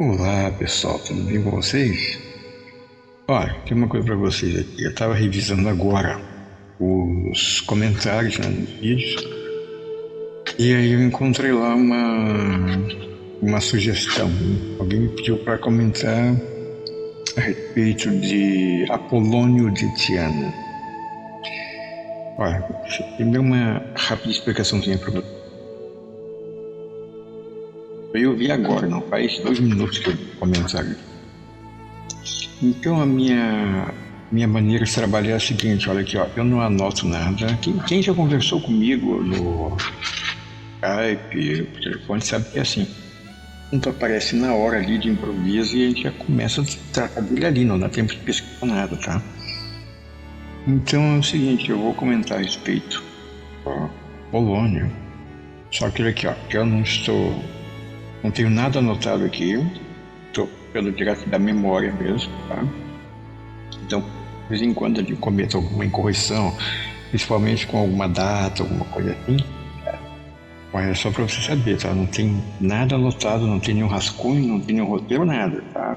Olá pessoal, tudo bem com vocês? Olha, tem uma coisa para vocês aqui. Eu estava revisando agora os comentários, né, nos vídeos, e aí eu encontrei lá uma sugestão. Alguém me pediu para comentar a respeito de Apolônio de Tiana. Olha, primeiro uma rápida explicaçãozinha para vocês. Eu vi agora, não faz 2 minutos que eu vi o comentário. Então a minha maneira de trabalhar é a seguinte, olha aqui, ó, eu não anoto nada. Quem já conversou comigo no Skype, por telefone, sabe que é assim. Tudo aparece na hora ali de improviso e a gente já começa a tratar dele ali, não dá tempo de pesquisar nada, tá? Então é o seguinte, eu vou comentar a respeito do Polônio. Só que olha aqui, ó, eu não tenho nada anotado aqui, estou pelo direto da memória mesmo, tá? Então, de vez em quando ele cometa alguma incorreção, principalmente com alguma data, alguma coisa assim, mas é só para você saber, tá? Não tem nada anotado, não tem nenhum rascunho, não tem nenhum roteiro, nada, tá?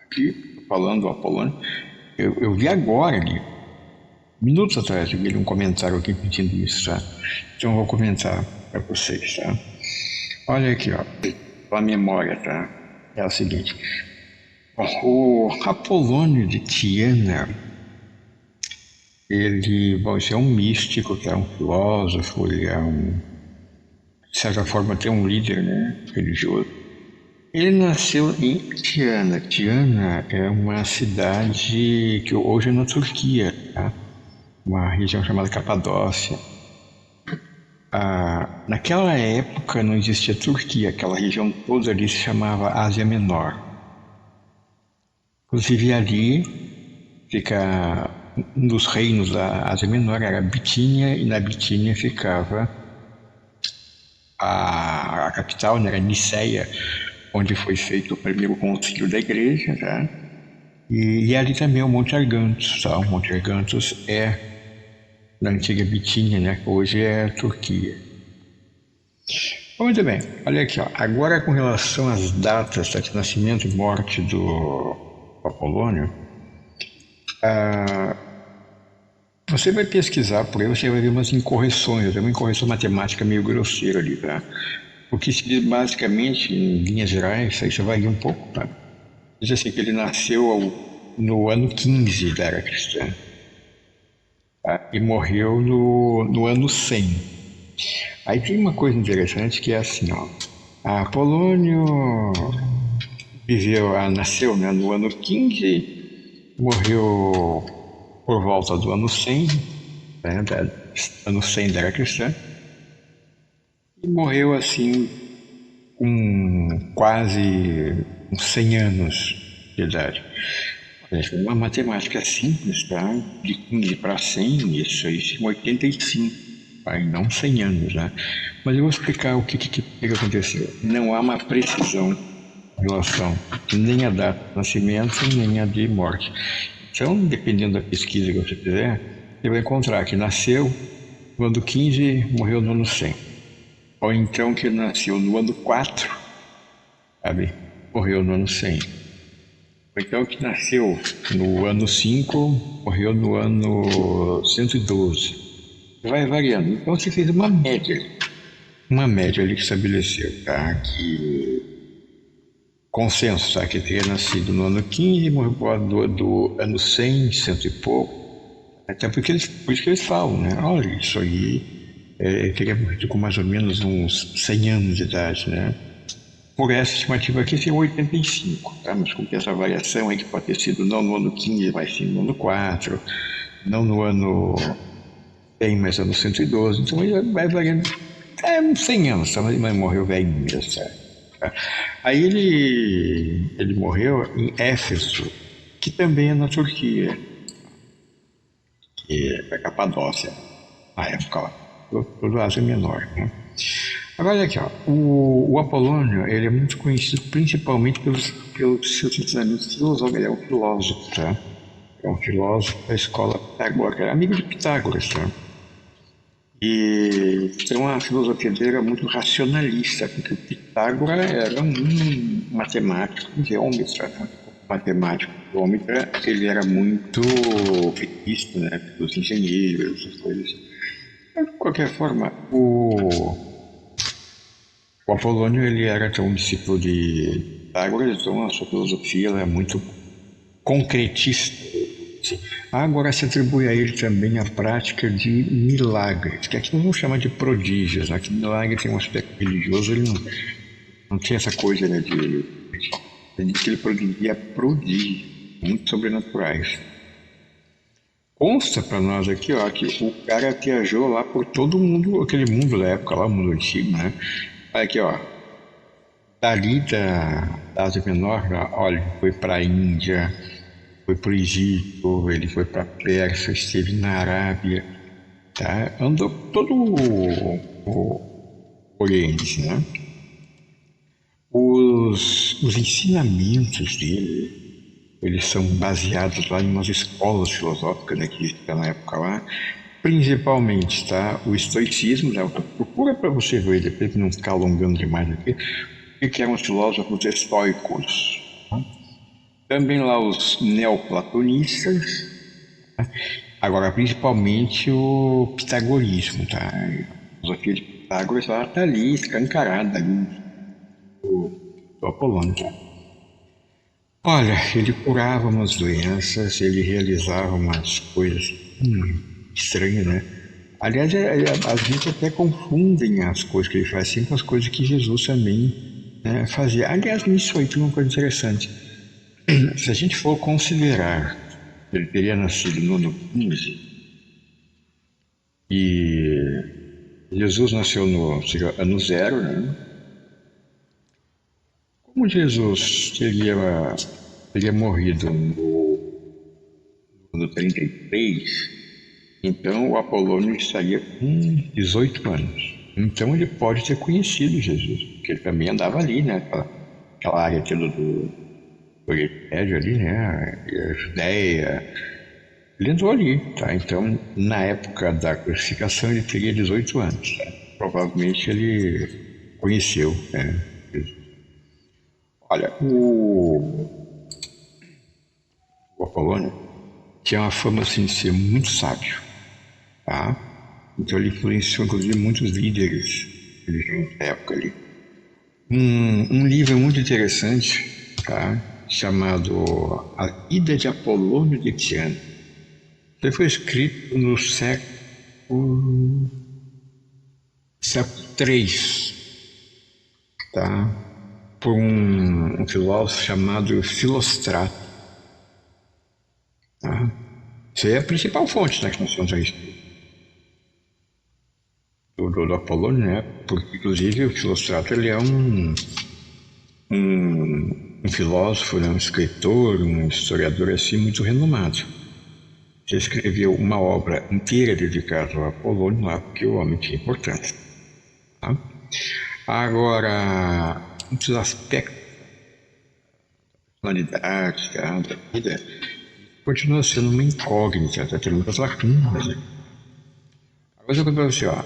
Aqui, falando do Apolônio, eu vi agora ali, minutos atrás, eu vi um comentário aqui pedindo isso, tá? Então eu vou comentar para vocês, tá? Olha aqui, ó, a memória, tá? É o seguinte, o Apolônio de Tiana, isso é um místico, que é um filósofo, ele é de certa forma, até um líder, né, religioso. Ele nasceu em Tiana. Tiana é uma cidade que hoje é na Turquia, tá? Uma região chamada Capadócia. Naquela época não existia Turquia, aquela região toda ali se chamava Ásia Menor. Inclusive ali fica um dos reinos da Ásia Menor, era a Bitínia, e na Bitínia ficava a capital, né, era Niceia, onde foi feito o primeiro concílio da igreja, tá? E ali também o Monte Argantos, tá? O Monte Argantos é da antiga Bitínia, né? Hoje é Turquia. Muito bem, olha aqui, ó. Agora com relação às datas de nascimento e morte do Apolônio, você vai pesquisar por aí, você vai ver umas incorreções, uma incorreção matemática meio grosseira ali, tá? O que se diz basicamente, em linhas gerais, aí você vai um pouco, tá? Diz assim que ele nasceu no ano 15 da era cristã, tá? E morreu no ano 100. Aí tem uma coisa interessante que é assim, ó. A Polônio nasceu, né, no ano 15, morreu por volta do ano 100, né, ano 100 da era cristã, e morreu assim com quase uns 100 anos de idade. Uma matemática simples, tá? De 15 para 100, isso aí são 85, tá? E não 100 anos, né? Mas eu vou explicar o que aconteceu. Não há uma precisão em relação nem a data de nascimento, nem a de morte. Então, dependendo da pesquisa que você fizer, você vai encontrar que nasceu no ano 15, morreu no ano 100. Ou então que nasceu no ano 4, sabe? Morreu no ano 100. Ou então que nasceu no ano 5, morreu no ano 112. Vai variando. Então você fez uma média ali que estabeleceu, tá? Que consenso, tá? Que teria nascido no ano 15 e morreu do ano 100, cento e pouco. Até por isso que eles falam, né? Olha, isso aí teria morrido com mais ou menos uns 100 anos de idade, né? Por essa estimativa aqui, seria 85, tá? Mas com essa variação aí que pode ter sido não no ano 15, mas sim no ano 4, não no ano 100, mas no 112, então ele vai variando, uns 100 anos, tá? Mas morreu velho mesmo, tá? Aí ele morreu em Éfeso, que também é na Turquia, que é Capadócia, na época lá, do Ásia Menor, né? Agora aqui, ó, o Apolônio, ele é muito conhecido principalmente pelos seus ensinamentos filosóficos. Ele é um filósofo, tá? É um filósofo da escola pitagórica, amigo de Pitágoras, tá? E então a filosofia dele era muito racionalista, porque o Pitágoras era um matemático, geômetra, né? Matemático, geômetra, ele era muito visto, né, pelos engenheiros, essas coisas. Mas, de qualquer forma, o Apolônio ele era um discípulo de Pitágoras, então a sua filosofia ela é muito concretista. Sim. Agora se atribui a ele também a prática de milagres, que aqui nós vamos chamar de prodígios, né? Que milagre tem um aspecto religioso, ele não tinha essa coisa, né, de que ele produzia prodígios muito sobrenaturais. Consta para nós aqui, ó, que o cara viajou lá por todo mundo, aquele mundo da época lá, o mundo antigo, né? Olha aqui, ó, dali da Ásia Menor, olha, foi para a Índia, foi para o Egito, ele foi para a Pérsia, esteve na Arábia, tá? Andou todo o Oriente, né? Os ensinamentos dele, eles são baseados lá em umas escolas filosóficas, né, que existiam na época lá, principalmente, tá? O estoicismo, né? Procura para você ver, depois não ficar alongando demais aqui, o que eram os filósofos estoicos. Tá? Também lá os neoplatonistas, tá? Agora principalmente o pitagorismo, tá? A filosofia de Pitágoras lá está ali, escancarada ali, do Apolônio, tá? Olha, ele curava umas doenças, ele realizava umas coisas estranhas, né? Aliás, às vezes até confundem as coisas que ele faz assim com as coisas que Jesus também, né, fazia. Aliás, nisso aí tem uma coisa interessante. Se a gente for considerar que ele teria nascido no ano 15 e Jesus nasceu no ano zero, né? Como Jesus teria morrido no 33, então o Apolônio estaria com 18 anos. Então ele pode ter conhecido Jesus, porque ele também andava ali, né? Aquela área do Oriente Médio ali, né? A Judéia. Ele andou ali, tá? Então, na época da crucificação, ele teria 18 anos, tá? Provavelmente ele conheceu, né, Jesus. Olha, o Apolônio tinha uma fama assim, de ser muito sábio, tá? Então ele influenciou inclusive muitos líderes religiosos da época ali. Um livro muito interessante, tá? Chamado A Vida de Apolônio de Tiana. Ele foi escrito no século III, tá? Por um filósofo chamado Filóstrato. Tá? Isso aí é a principal fonte, né, que nós temos a respeito do Apolônio, né? Porque, inclusive, o Filóstrato ele é um filósofo, né? Um escritor, um historiador assim muito renomado. Ele escreveu uma obra inteira dedicada ao Apolônio lá, porque o homem tinha importância. Tá? Agora, muitos aspectos da humanidade, da vida, continua sendo uma incógnita, está tendo muitas lacunas. Né? Agora eu vou para você, ó,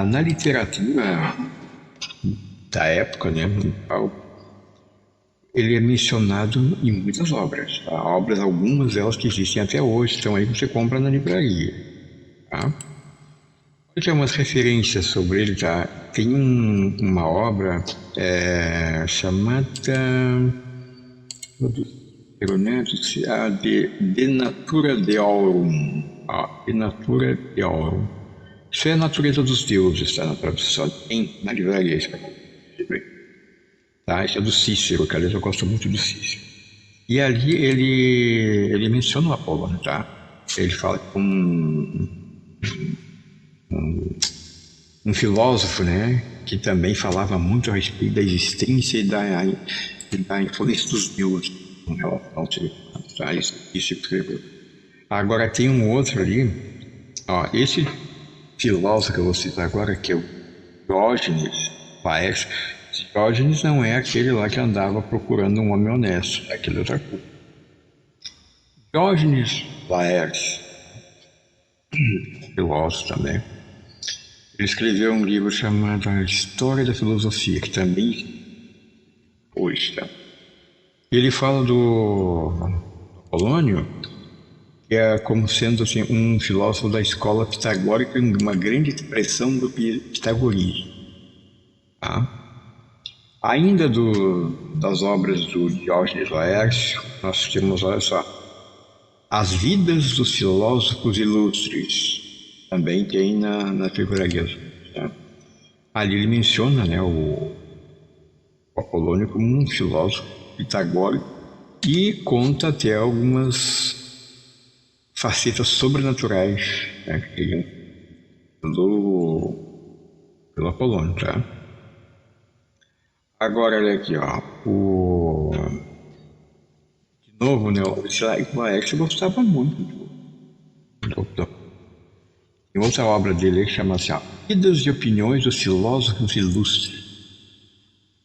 na literatura da época, né, ele é mencionado em muitas obras. Tá? Obras, algumas delas que existem até hoje, estão aí que você compra na livraria. Tá? Tem umas referências sobre ele, tá? Tem uma obra chamada de Natura Deorum. De Natura Deorum. Isso é a natureza dos deuses, tá? Na tradução. Tem na livraria isso. Tá? Isso é do Cícero, que aliás eu gosto muito do Cícero. E ali ele menciona o Apolônio, tá? Ele fala com um filósofo, né, que também falava muito a respeito da existência e da influência dos deuses em relação ao ser humano, tá? Isso escreveu. Agora tem um outro ali, ó, esse filósofo que eu vou citar agora, que é o Diógenes Laércio. Diógenes não é aquele lá que andava procurando um homem honesto, é aquele outra coisa. Diógenes Laércio, filósofo também, Ele escreveu um livro chamado A História da Filosofia, que também hoje, tá? Ele fala do Apolônio, que é como sendo assim, um filósofo da escola pitagórica, uma grande expressão do pitagorismo. Tá? Ainda das obras do Diógenes Laércio, nós temos, olha só, As Vidas dos Filósofos Ilustres, também tem na figura grega. Tá? Ali ele menciona, né, o Apolônio como um filósofo pitagórico e conta até algumas facetas sobrenaturais, né, pelo Apolônio, tá? Agora, olha aqui, ó, de novo, né, o Laércio gostava muito Tem outra obra dele que chama-se Vidas e Opiniões dos Filósofos Ilustres,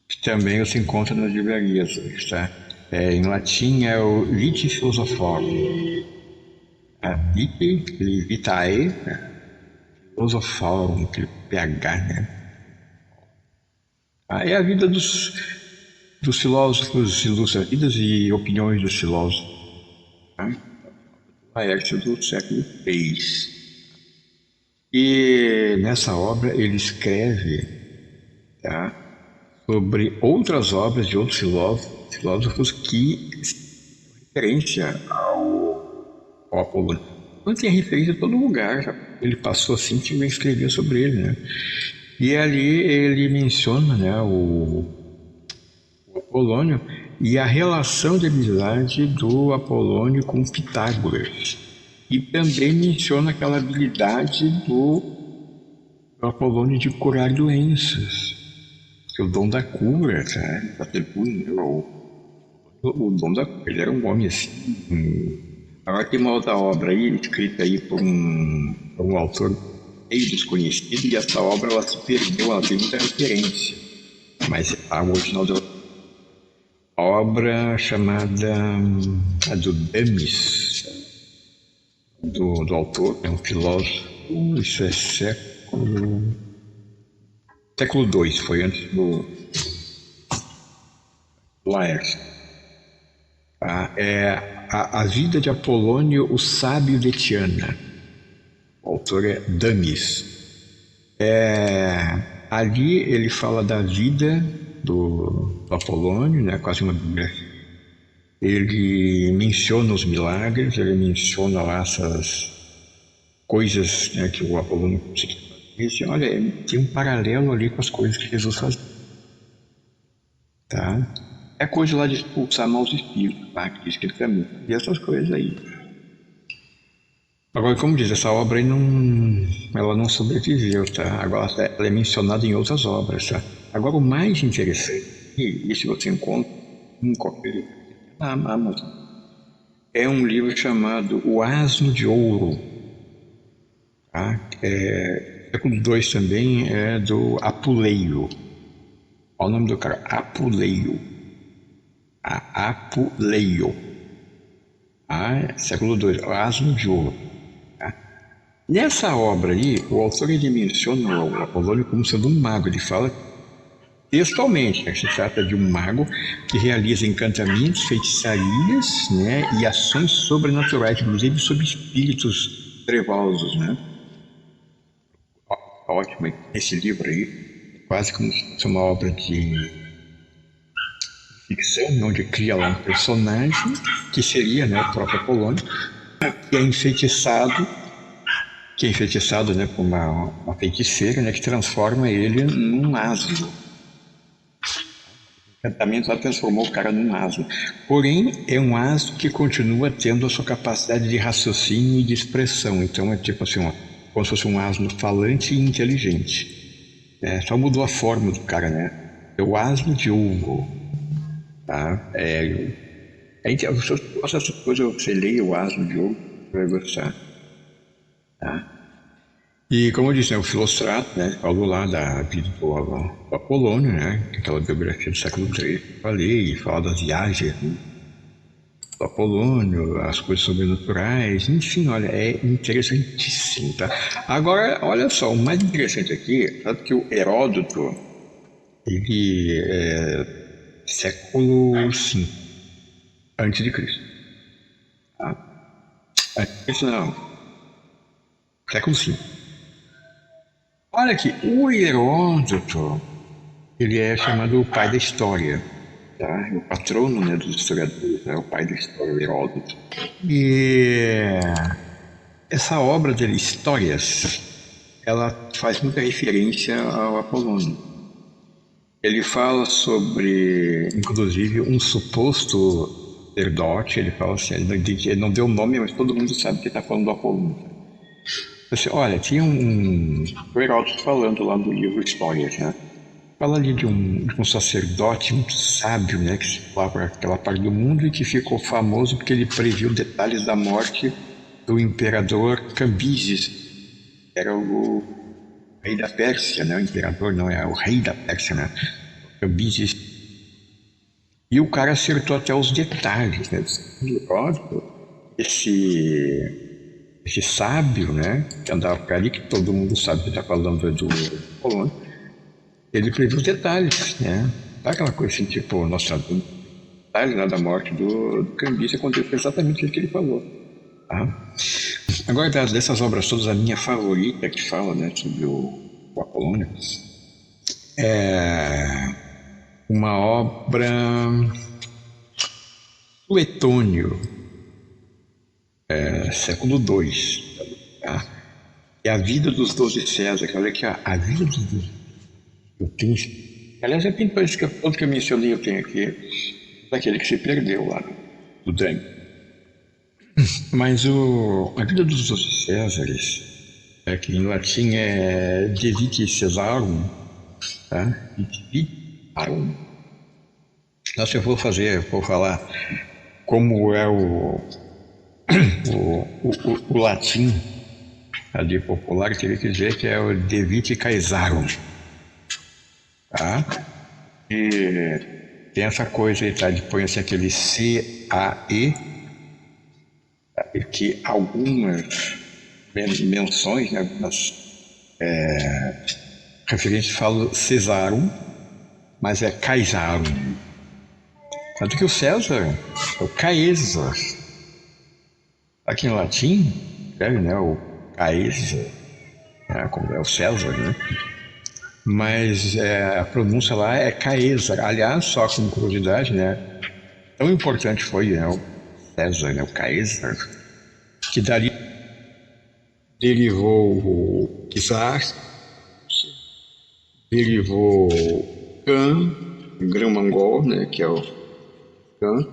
que também você encontra nas livrarias, tá? Em latim é o Vitae Philosophorum. Vitae, né? Philosophorum, PH, né? É a vida dos filósofos ilustres, vidas e opiniões dos filósofos. Tá? Laércio do século III. E nessa obra ele escreve, tá, sobre outras obras de outros filósofos que referência ao Apolônio. Não tem referência em todo lugar. Ele passou assim que alguém escrevia sobre ele, né? E ali ele menciona, né, o Apolônio e a relação de amizade do Apolônio com Pitágoras. E também menciona aquela habilidade do Apolônio de curar doenças, que é o dom da cura, tá? O dom da cura, ele era um homem assim. Agora tem uma outra obra aí, escrita aí por um autor meio desconhecido, e essa obra ela se perdeu, ela tem muita referência, mas a original da obra chamada a do Demis, do autor, é um filósofo, isso é século II, foi antes do Laércio. É a vida de Apolônio, o sábio de Tiana. O autor é Damis. Ali ele fala da vida do Apolônio, né, quase uma biografia. Ele menciona os milagres, ele menciona lá essas coisas, né, que o Apolônio conseguiu fazer. Olha, tem um paralelo ali com as coisas que Jesus fazia. Tá? É coisa lá de expulsar maus espíritos, tá? Que diz que ele também fazia essas coisas aí. Agora, como diz, essa obra aí ela não sobreviveu, tá? Agora ela é mencionada em outras obras, tá? Agora, o mais interessante, e se você encontra em qualquer na Amazon, é um livro chamado O Asno de Ouro, tá? Século II também é do Apuleio. Olha o nome do cara, Apuleio. Apuleio. Século II, O Asno de Ouro. Nessa obra aí, o autor ele menciona o Apolônio como sendo um mago. Ele fala textualmente, né, se trata de um mago que realiza encantamentos, feitiçarias, né, e ações sobrenaturais, inclusive sobre espíritos trevosos, né? Ótimo, esse livro aí, quase como se fosse uma obra de ficção, onde cria lá um personagem que seria, né, o próprio Apolônio, que é enfeitiçado, né, por uma feiticeira, né, que transforma ele num asno. O encantamento lá transformou o cara num asno. Porém, é um asno que continua tendo a sua capacidade de raciocínio e de expressão. Então é tipo assim, como se fosse um asno falante e inteligente. Só mudou a forma do cara, né? É o asno de ouro. Tá? Se você gosta dessas coisas, você leia o Asno de Ouro, você vai gostar. Tá? E como eu disse, né, o Filóstrato, né, falou lá da vida do Apolônio, né, aquela biografia do século III, falei, e fala das viagens, né, do Apolônio, as coisas sobrenaturais, enfim, olha, é interessantíssimo, tá? Agora, olha só, o mais interessante aqui, sabe que o Heródoto, ele é século V antes de Cristo, tá? Antes de Cristo não, século V. Olha aqui, o Heródoto, ele é chamado o pai da história, tá? O patrono, né, dos historiadores, é o pai da história, o Heródoto. E essa obra dele, Histórias, ela faz muita referência ao Apolônio. Ele fala sobre, inclusive, um suposto sacerdote. Ele fala assim, ele não deu nome, mas todo mundo sabe que ele está falando do Apolônio. Assim, olha, tinha o Heródoto falando lá no livro Histórias, né? Fala ali de um sacerdote muito sábio, né, que se falava para aquela parte do mundo e que ficou famoso porque ele previu detalhes da morte do imperador Cambises, que era o rei da Pérsia, né? O imperador não é o rei da Pérsia, né? Cambises. E o cara acertou até os detalhes, né? Óbvio, esse sábio, né, que andava por ali, que todo mundo sabe que está falando do Apolônio, ele previu os detalhes, né? Tá aquela coisa assim, tipo, nossa, detalhes, né, da morte do Cambises aconteceu exatamente o que ele falou. Tá? Agora, dessas obras todas, a minha favorita que fala, né, sobre o Apolônio é uma obra Suetônio, século II, tá? É a vida dos 12 César. Olha aqui, ó, a vida dos 12. Eu tenho, aliás, eu tenho todos que eu mencionei, eu tenho aqui, daquele que se perdeu lá, do Dani. Mas a vida dos 12 Césares, que em latim é De Vite Caesarum, tá? Caesarum. Nossa, eu vou falar como é o latim ali popular, que ele quer dizer que é o De Vite Caesarum, tá? E tem essa coisa aí, tá? De põe assim aquele C-A-E, que algumas menções, né, algumas referências falam Cesarum, mas é Caesarum. Tanto que o César é o Caesar. Aqui em latim, escreve, né, o Caesar, né, como é o César, né? Mas a pronúncia lá é Caesar. Aliás, só como curiosidade, né, tão importante foi, né, o César, né, o Caesar, que dali derivou o czar, derivou Khan, grão-mongol, né, que é o Khan,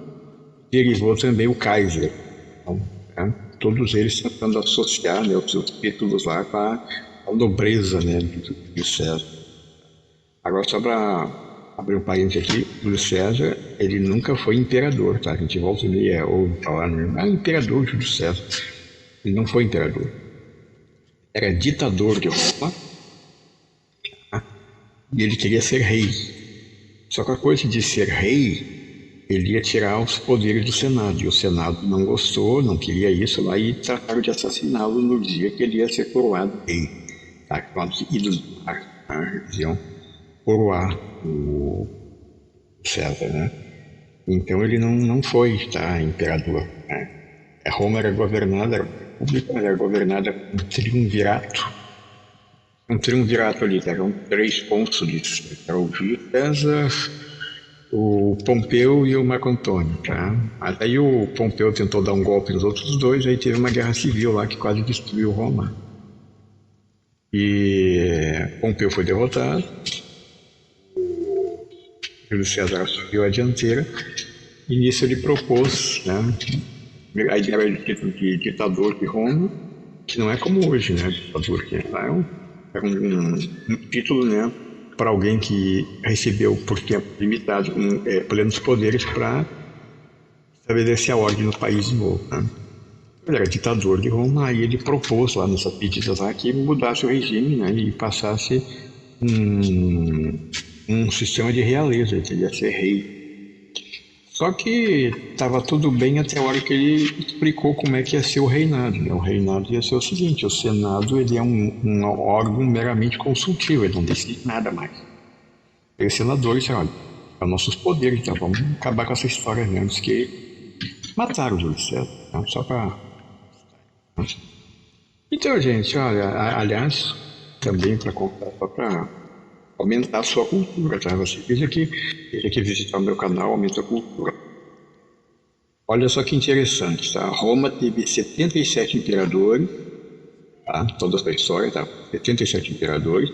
derivou também o Kaiser. Então, né, todos eles tentando associar, né, os seus títulos lá com a nobreza, né, do César. Agora, só para abrir um parênteses aqui, Júlio César, ele nunca foi imperador, tá? A gente volta e meia ouve falar, né? Imperador Júlio César. Ele não foi imperador. Era ditador de Roma, tá? E ele queria ser rei. Só que a coisa de ser rei, ele ia tirar os poderes do Senado, e o Senado não gostou, não queria isso lá, e trataram de assassiná-lo no dia que ele ia ser coroado rei. Tá? Eles iam coroar o César, né? Então ele não foi, tá, imperador, né? Roma era governada, era governada por um triunvirato ali, eram 3 cônsules, era o Júlio César, o Pompeu e o Marco Antônio, tá? Mas aí o Pompeu tentou dar um golpe nos outros 2, aí teve uma guerra civil lá que quase destruiu Roma. E Pompeu foi derrotado, Júlio César assumiu a dianteira, e nisso ele propôs, né, a ideia era de ditador de Roma, que não é como hoje, né, ditador, que é um título, né, para alguém que recebeu por tempo limitado plenos poderes para estabelecer a ordem no país de novo, né. Ele era ditador de Roma, aí ele propôs lá nessa pedidas lá que mudasse o regime, né, e passasse um sistema de realeza, ele queria ser rei. Só que estava tudo bem até a hora que ele explicou como é que ia ser o reinado, né? O reinado ia ser o seguinte: o Senado ele é um órgão meramente consultivo, ele não decide nada mais. E os senadores disseram: olha, é os nossos poderes, então vamos acabar com essa história mesmo, que mataram o Júlio César, né? Só para. Então, gente, olha, aliás, também para contar, só para aumentar a sua cultura, tá? Você veja que tem que visitar o meu canal, aumenta a cultura. Olha só que interessante, tá? Roma teve 77 imperadores, tá? Toda essa história, tá? 77 imperadores.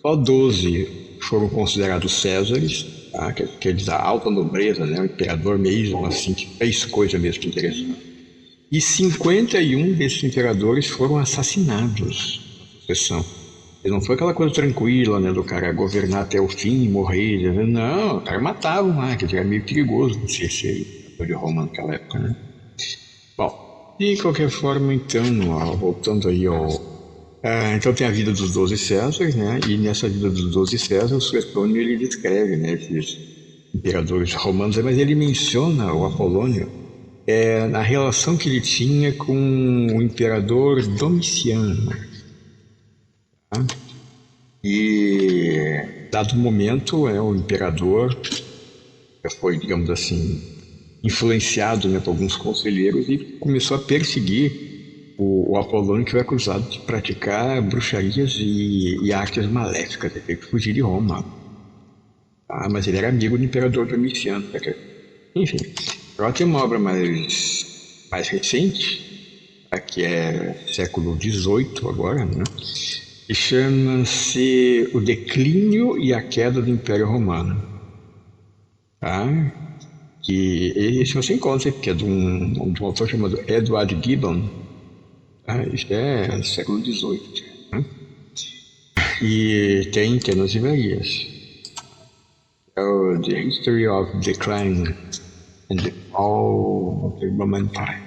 Só 12 foram considerados Césares, tá? Aqueles da alta nobreza, né? O imperador mesmo, assim, que fez coisa mesmo que interessante. E 51 desses imperadores foram assassinados na sucessão. E não foi aquela coisa tranquila, né, do cara governar até o fim, morrer. Não, o cara matava lá, que era meio perigoso você ser imperador de Roma naquela época, né? Bom, de qualquer forma, então, ó, voltando aí ao... então tem a vida dos 12 Césares, né? E nessa vida dos 12 Césares, o Suetônio, ele descreve, né, esses imperadores romanos, mas ele menciona o Apolônio na relação que ele tinha com o imperador Domiciano. Tá? E, dado momento, o imperador foi, digamos assim, influenciado, né, por alguns conselheiros e começou a perseguir o Apolônio, que foi acusado de praticar bruxarias e artes maléficas, de ter que fugir de Roma. Tá? Mas ele era amigo do imperador Domiciano. Enfim, agora tem uma obra mais recente, tá, que é século XVIII agora, né? Que chama-se O Declínio e a Queda do Império Romano. Tá? Que esse você encontra, que é de um autor chamado Edward Gibbon. Tá? Isso é século XVIII. Né? E tem nas livrarias. É o The History of Decline and the Fall of the Roman Empire.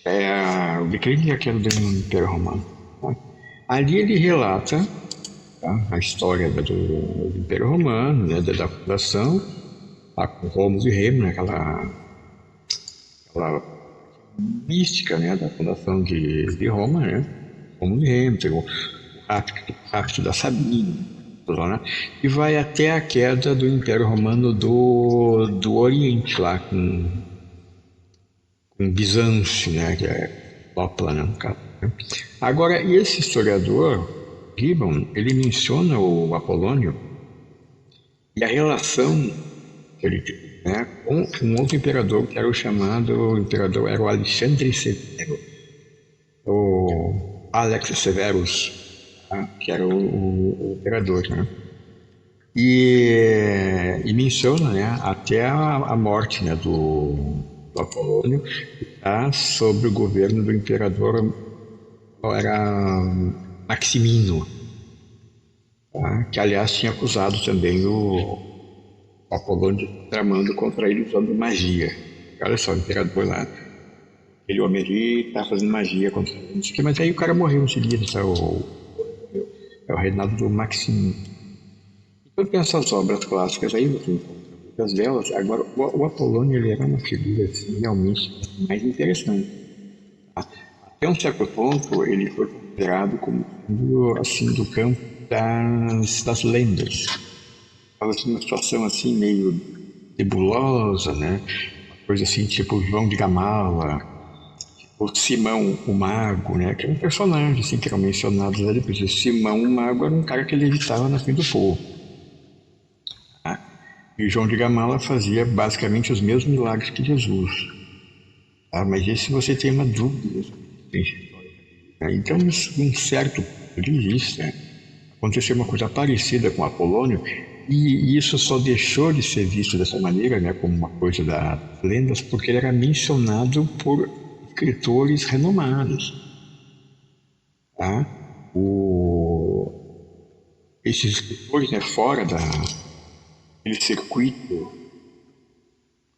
É o declínio e a queda do Império Romano. Tá? Ali ele relata, tá, a história do Império Romano, né, da fundação, tá, com Rômulo e Remo, né, aquela mística, né, da fundação de Roma, né? Rômulo e Remo, tem o rapto da Sabina, né, e vai até a queda do Império Romano do Oriente, lá com Bizâncio, né, que é Opla, né, no caso. Né? Agora, esse historiador, Gibbon, ele menciona o Apolônio e a relação que ele teve, né, com um outro imperador, que era o chamado imperador, era o Alexandre Severo, o Alex Severus, tá, que era o imperador, né? E menciona, né, até a morte, né, do Apolônio, tá, sobre o governo do imperador, era Maximino, tá, que aliás tinha acusado também o Apolônio tramando contra ele usando magia. Olha só, o imperador lá, aquele homem ali tá fazendo magia contra ele. Mas aí o cara morreu em seguida, tá, é o reinado do Maximino. Então tem essas obras clássicas aí, muitas delas. Agora, o Apolônio, ele era uma figura assim, realmente mais interessante. Tá? Até um certo ponto, ele foi considerado como assim, do campo das lendas. Estava assim, uma situação assim, meio nebulosa, né? Uma coisa assim, tipo João de Gamala, tipo Simão, o Mago, né? Que era um personagem assim, que eram mencionados ali. Por exemplo, Simão, o Mago, era um cara que levitava na frente do povo. Tá? E João de Gamala fazia basicamente os mesmos milagres que Jesus. Tá? Mas esse você tem uma dúvida. Então, um certo ponto de vista, aconteceu uma coisa parecida com Apolônio, e isso só deixou de ser visto dessa maneira, né, como uma coisa das lendas, porque ele era mencionado por escritores renomados. Tá? Esses escritores, né, fora daquele circuito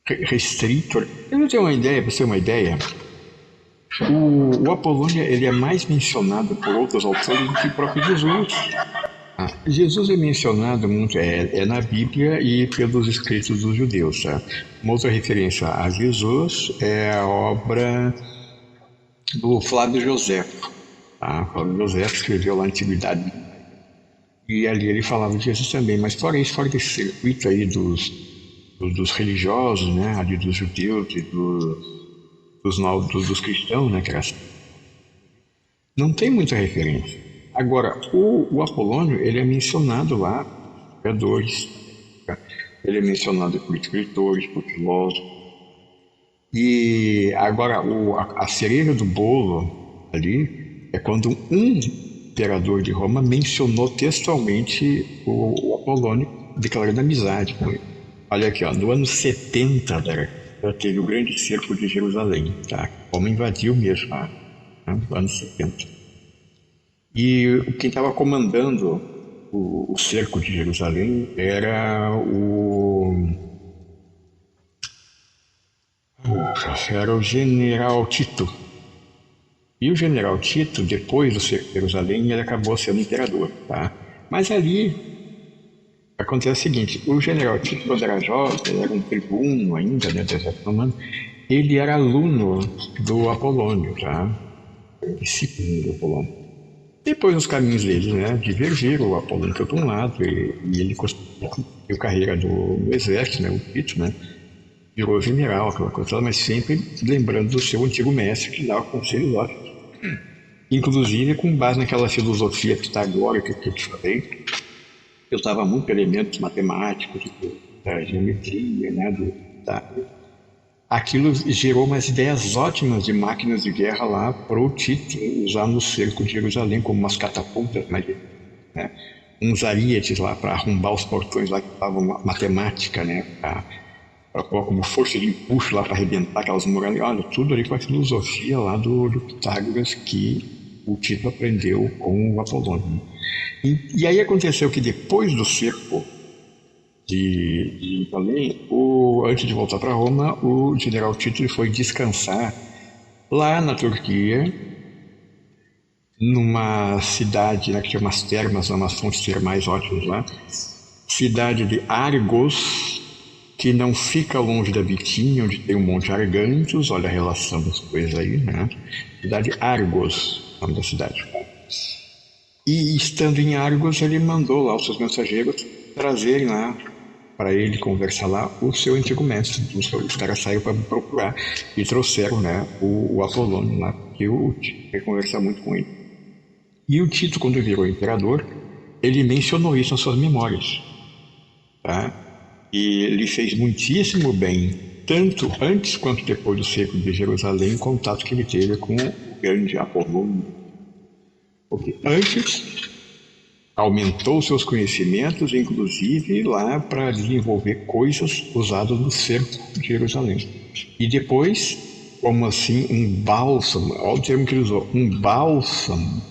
restrito. Eu não tenho uma ideia, para você ter uma ideia. O Apolônio, ele é mais mencionado por outros autores do que o próprio Jesus. Jesus é mencionado muito na Bíblia e pelos escritos dos judeus. Tá? Uma outra referência a Jesus é a obra do Flávio José. Tá? Flávio José escreveu lá a Antiguidade e ali ele falava de Jesus também, mas fora isso, fora desse circuito aí dos religiosos, né, ali dos judeus e dos cristãos, né, que era, não tem muita referência. Agora, o Apolônio, ele é mencionado lá por historiadores, ele é mencionado por escritores, por filósofos, e agora a cereja do bolo ali é quando um imperador de Roma mencionou textualmente o Apolônio, declarando amizade com ele. Olha aqui, ó, no ano 70 já teve o grande cerco de Jerusalém, tá? Roma invadiu mesmo, né? No ano 70. E quem estava comandando o cerco de Jerusalém era o general Tito. E o general Tito, depois do cerco de Jerusalém, ele acabou sendo imperador, tá? Mas ali acontece o seguinte, o general Tito, quando era jovem, ele era um tribuno ainda, né, do exército romano, ele era aluno do Apolônio, tá? Discípulo do Apolônio. Depois os caminhos deles, né, divergiram, o Apolônio foi para um lado e ele conseguiu carreira no exército, né, o Tito, né, virou general, aquela coisa, mas sempre lembrando do seu antigo mestre que dava conselhos ótimos. Inclusive com base naquela filosofia pitagórica que eu te falei, eu usava muito elementos matemáticos, da geometria, né, aquilo gerou umas ideias ótimas de máquinas de guerra lá para o Tito usar no cerco de Jerusalém, como umas catapultas, né, uns arietes lá para arrombar os portões lá que estavam matemática, né, para como força de empuxo lá para arrebentar aquelas muralhas. Olha, tudo ali com a filosofia lá do Pitágoras que o Tito aprendeu com o Apolônio. E aí aconteceu que depois do cerco de Jerusalém, antes de voltar para Roma, o general Tito foi descansar lá na Turquia, numa cidade, né, que tinha umas termas, umas fontes termais ótimas lá, cidade de Argos, que não fica longe da Bitínia, onde tem um monte Argantos, olha a relação das coisas aí, né? Cidade Argos, nome da cidade. E estando em Argos, ele mandou lá os seus mensageiros trazerem lá para ele conversar lá o seu antigo mestre. Os caras saíram para procurar e trouxeram, né, o Apolônio lá, que o Tito quer conversar muito com ele. E o Tito, quando virou imperador, ele mencionou isso nas suas memórias, tá? E ele fez muitíssimo bem, tanto antes quanto depois do cerco de Jerusalém, o contato que ele teve com o grande Apolônio. Porque antes aumentou seus conhecimentos, inclusive lá para desenvolver coisas usadas no cerco de Jerusalém. E depois, como assim, um bálsamo, olha o termo que ele usou, um bálsamo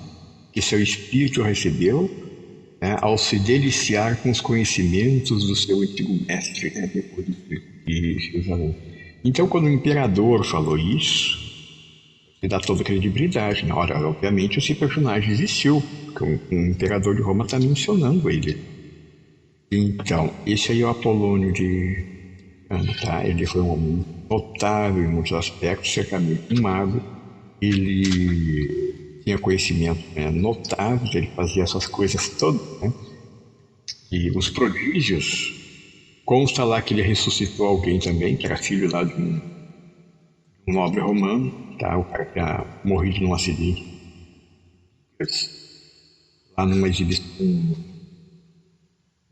que seu espírito recebeu, né, ao se deliciar com os conhecimentos do seu antigo mestre, né, depois do cerco de Jerusalém. Então, quando o imperador falou isso, ele dá toda a credibilidade. Na hora, obviamente, esse personagem existiu, porque o imperador de Roma está mencionando ele. Então, esse aí é o Apolônio de Ano, tá? Ele foi um homem notável em muitos aspectos, certamente um mago. Ele tinha conhecimento, né, notáveis, ele fazia essas coisas todas, né? E os prodígios, consta lá que ele ressuscitou alguém também, que era filho lá de um nobre romano, tá? O cara tinha morrido num acidente lá numa exibição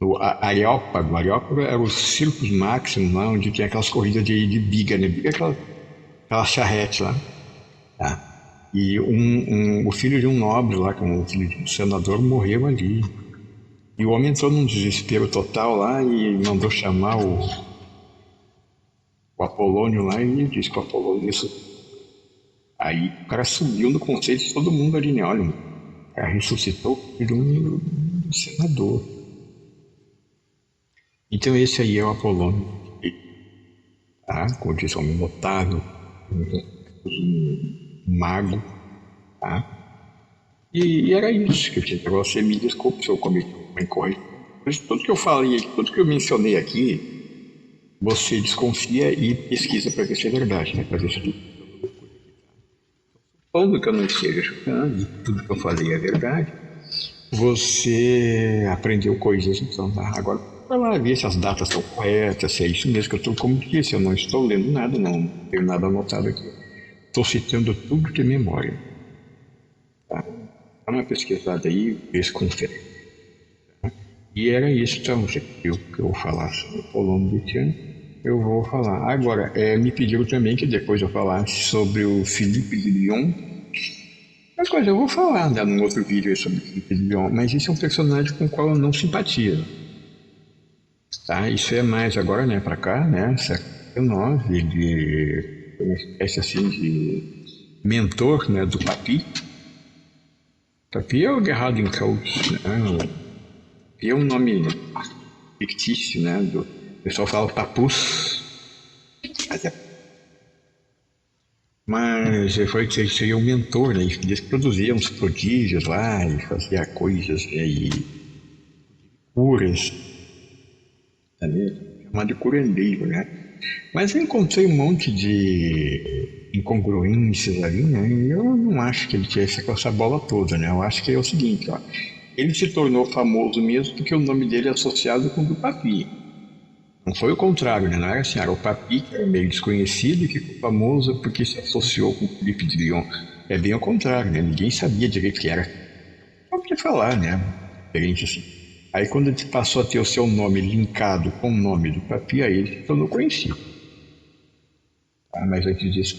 no Areópago. Areópago era o Circus Maximus lá, onde tem aquelas corridas de biga, né? Biga é aquela charrete lá, tá? E o filho de um nobre lá, como o filho de um senador, morreu ali. E o homem entrou num desespero total lá e mandou chamar o Apolônio lá e disse que o Apolônio isso. Aí o cara subiu no conceito de todo mundo ali, né? Olha, o cara ressuscitou o filho de um senador. Então esse aí é o Apolônio, tá? Como eu disse, um homem notável, um mago, tá? E era isso que eu tinha para você. Me desculpe se eu cometi uma incorreção. Tudo que eu falei, tudo que eu mencionei aqui, você desconfia e pesquisa para ver se é verdade, né? Para ver se tudo que eu não esteja chutando, tudo que eu falei é verdade. Você aprendeu coisas, então, tá? Agora, vai lá ver se as datas estão corretas, se é isso mesmo que eu estou, como disse, eu não estou lendo nada, não tenho nada anotado aqui. Estou citando tudo de memória. Tá? Dá uma pesquisada aí, vê se confere. E era isso, então, você pediu que eu falasse sobre o Paulo Butian, eu vou falar. Agora, me pediram também que depois eu falasse sobre o Philippe de Lyon. Mas coisa, eu vou falar né, num outro vídeo aí sobre o Philippe de Lyon, mas esse é um personagem com o qual eu não simpatizo. Tá? Isso é mais agora, né, pra cá, né, século XIX, de uma espécie assim de mentor, né, do Papi. Papi é o Gerhard Coach, né, e é um nome fictício, né? O pessoal fala papus. Mas foi que seria um mentor, né? Eles produziam uns prodígios lá e fazia coisas né? E curas, também, chamado de curandeiro, né? Mas eu encontrei um monte de incongruências ali, né? E eu não acho que ele tivesse com essa bola toda, né? Eu acho que é o seguinte, ó. Ele se tornou famoso mesmo porque o nome dele é associado com o do Papi. Não foi o contrário, né? Não era assim, era o Papi que era meio desconhecido e ficou famoso porque se associou com o Felipe de Lyon. É bem ao contrário, né? Ninguém sabia direito que era. Não podia falar, né? Diferente assim. Aí quando ele passou a ter o seu nome linkado com o nome do Papi, aí ele se tornou conhecido. Tá? Mas antes disso,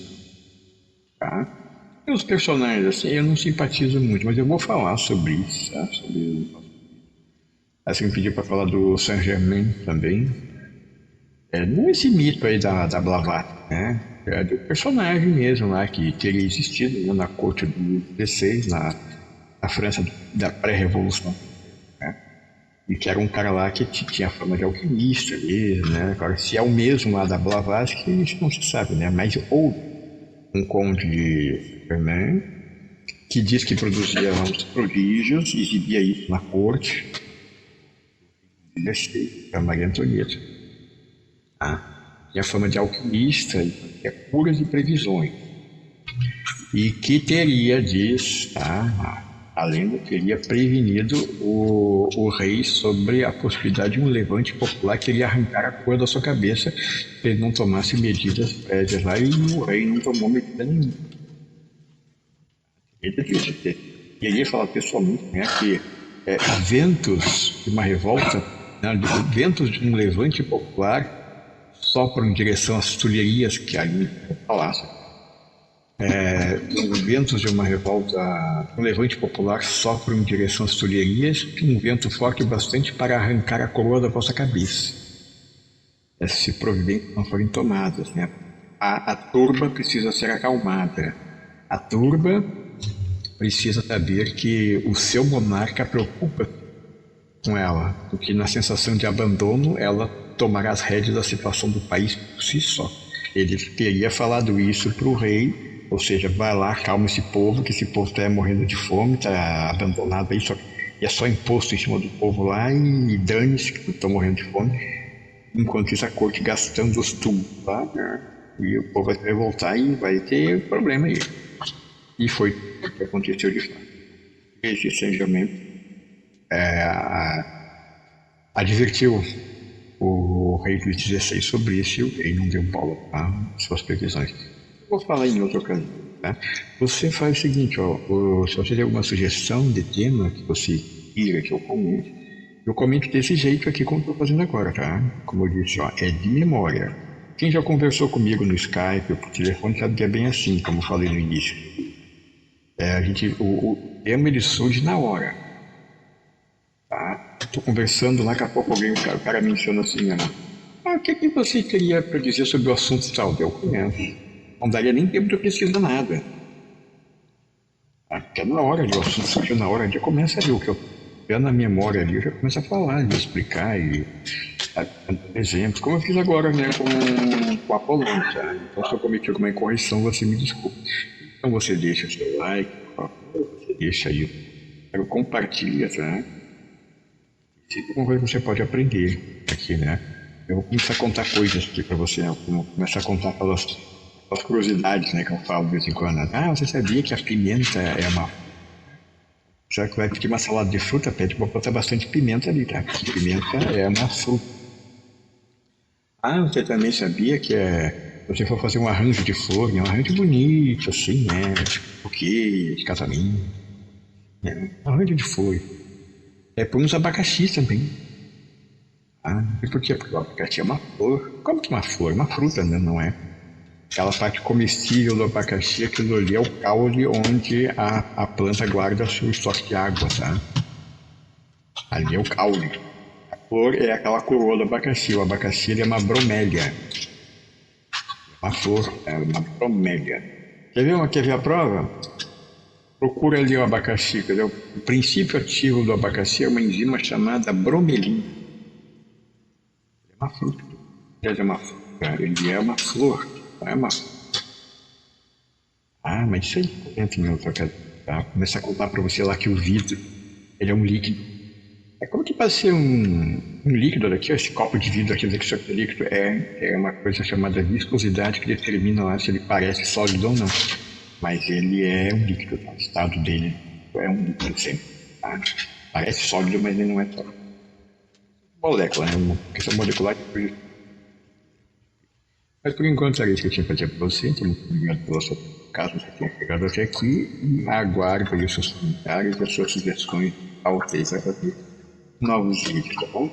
tá? E os personagens, assim, eu não simpatizo muito, mas eu vou falar sobre isso, tá? Sobre... Assim, me pediu para falar do Saint-Germain também. Não esse mito aí da Blavatsky, né? É do personagem mesmo lá que teria existido né, na corte do XVI, na França da pré-revolução. Né? E que era um cara lá que tinha fama de alquimista mesmo, né? Agora, se é o mesmo lá da Blavatsky, isso não se sabe, né? Mas ou um conde de Fermat que diz que produzia uns prodígios, exibia isso na corte, e deixei a Maria Antonieta. Tá? E a fama de alquimista é curas e previsões. E que teria, diz, tá? A lenda teria prevenido o rei sobre a possibilidade de um levante popular que iria arrancar a cor da sua cabeça se ele não tomasse medidas prévias lá, e o rei não tomou medida nenhuma. Ele queria falar pessoalmente né, que ventos de uma revolta, né, ventos de um levante popular sopram em direção às tulherias que ali no palácio. Os ventos de uma revolta, um levante popular sopram em direção às tulherias, um vento forte bastante para arrancar a coroa da vossa cabeça. Se providências não forem tomadas, né? A turba precisa ser acalmada. A turba precisa saber que o seu monarca preocupa com ela, porque na sensação de abandono ela tomará as rédeas da situação do país por si só. Ele teria falado isso para o rei, ou seja, vai lá, calma esse povo, que esse povo está morrendo de fome, está abandonado aí, e é só imposto em cima do povo lá e dane-se que estão morrendo de fome. Enquanto isso a corte gastando os tubos lá, né? E o povo vai se revoltar e vai ter problema aí. E foi o que aconteceu de fato. Esse Saint-Germain advertiu o rei Luís XVI sobre isso e o rei não deu bola para suas previsões. Eu vou falar em outra ocasião. Tá? Você faz o seguinte, ó, se você tem alguma sugestão de tema que você queira que eu comento desse jeito aqui como estou fazendo agora, tá? Como eu disse, ó, é de memória. Quem já conversou comigo no Skype ou por telefone sabe que é bem assim, como eu falei no início. O tema ele surge na hora. Tá? Estou conversando lá, daqui a pouco o cara menciona assim, o que você teria para dizer sobre o assunto tal? Eu conheço. Não daria nem tempo de eu pesquisar nada. Até na hora ali, o assunto surgiu na hora ali, eu começo ali, o que eu tenho na memória ali, eu já começo a falar, de explicar e exemplos, como eu fiz agora, né, com a Polônia, tá? Então se eu cometi alguma incorreção, você me desculpe. Então você deixa o seu like, por favor, você deixa aí, compartilha, tá? Sempre uma coisa que você pode aprender aqui, né? Eu vou começar a contar coisas aqui pra você, né? Eu vou começar a contar aquelas curiosidades, né, que eu falo de vez em quando. Ah, você sabia que a pimenta é uma... Já que vai pedir uma salada de fruta, pede pra botar bastante pimenta ali, tá? Pimenta é uma fruta. Ah, você também sabia que se você for fazer um arranjo de flor, né? Um arranjo bonito, assim, né? Buquê de casamento, né? Um arranjo de flor. Põe uns abacaxis também. Ah, e por quê? Porque o abacaxi é uma flor. Como que é uma flor? Uma fruta, né? Não é? Aquela parte comestível do abacaxi, aquilo ali é o caule onde a planta guarda seu estoque de água, tá? Ali é o caule. A flor é aquela coroa do abacaxi. O abacaxi ele é uma bromélia. Uma flor, é uma bromélia. Quer ver a prova? Procura ali o abacaxi. Quer dizer, o princípio ativo do abacaxi é uma enzima chamada bromelina. É uma fruta. Ele é uma fruta. Ele é uma flor. Não é uma... Ah, mas isso aí, 40 minutos, eu quero começar a contar para você lá que o vidro, ele é um líquido. É como que pode ser um líquido daqui, esse copo de vidro aqui, que isso aqui é líquido, é uma coisa chamada viscosidade que determina lá se ele parece sólido ou não. Mas ele é um líquido, tá? O estado dele é um líquido sempre. Tá? Parece sólido, mas ele não é sólido. Molécula, né? Uma questão molecular. Mas por enquanto era isso que eu tinha para dizer para você. Então, muito obrigado pela sua casa, você tenha chegado até aqui. E aguardo aí os seus comentários e as suas sugestões altas para fazer novos vídeos, tá bom?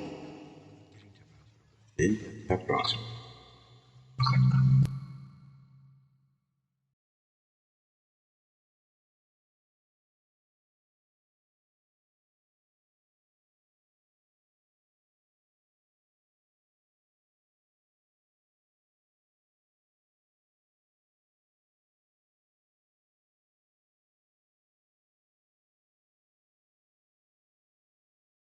E até a próxima.